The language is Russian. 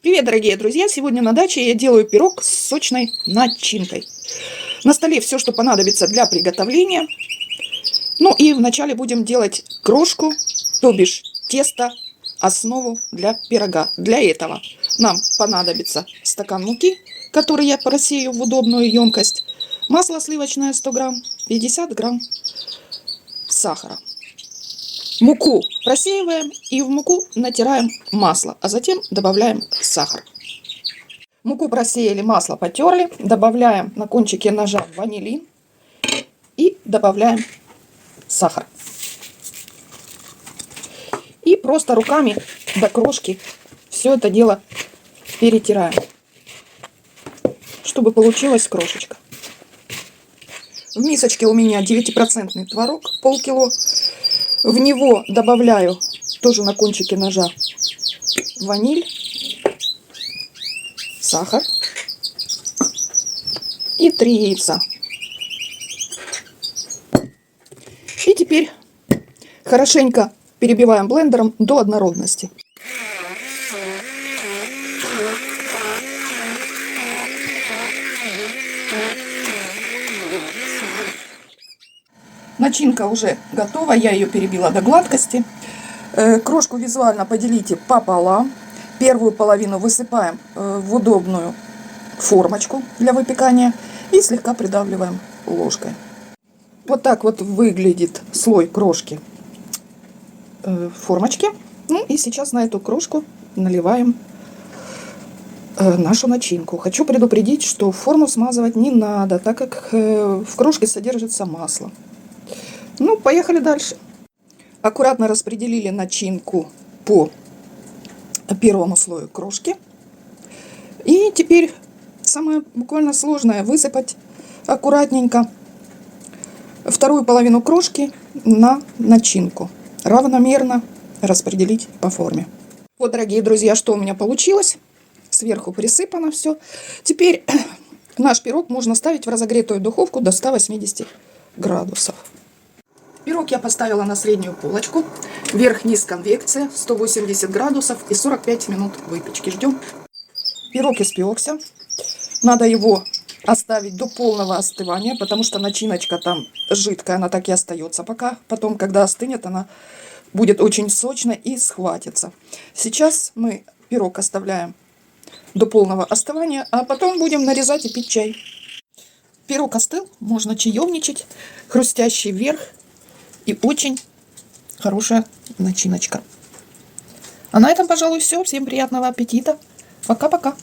Привет, дорогие друзья! Сегодня на даче я делаю пирог с сочной начинкой. На столе все, что понадобится для приготовления. Ну и вначале будем делать крошку, то бишь тесто, основу для пирога. Для этого нам понадобится стакан муки, который я просею в удобную емкость, масло сливочное 100 грамм, 50 грамм сахара. Муку просеиваем и в муку натираем масло, а затем добавляем сахар. Муку просеяли, масло потерли, добавляем на кончике ножа ванилин и добавляем сахар. И просто руками до крошки все это дело перетираем, чтобы получилась крошечка. В мисочке у меня 9% творог, полкило. В него добавляю тоже на кончике ножа ваниль, сахар и 3 яйца. И теперь хорошенько перебиваем блендером до однородности. Начинка уже готова, я ее перебила до гладкости. Крошку визуально поделите пополам. Первую половину высыпаем в удобную формочку для выпекания и слегка придавливаем ложкой. Вот так вот выглядит слой крошки в формочке. Ну и сейчас на эту крошку наливаем нашу начинку. Хочу предупредить, что форму смазывать не надо, так как в крошке содержится масло. Ну, поехали дальше. Аккуратно распределили начинку по первому слою крошки. И теперь самое буквально сложное — высыпать аккуратненько вторую половину крошки на начинку. Равномерно распределить по форме. Вот, дорогие друзья, что у меня получилось. Сверху присыпано все. Теперь наш пирог можно ставить в разогретую духовку до 180 градусов. Пирог я поставила на среднюю полочку. Верх-низ конвекция, 180 градусов и 45 минут выпечки. Ждем. Пирог испекся. Надо его оставить до полного остывания, потому что начиночка там жидкая, она так и остается пока. Потом, когда остынет, она будет очень сочной и схватится. Сейчас мы пирог оставляем до полного остывания, а потом будем нарезать и пить чай. Пирог остыл, можно чаевничать. Хрустящий верх. И очень хорошая начиночка. А на этом, пожалуй, все. Всем приятного аппетита. Пока-пока.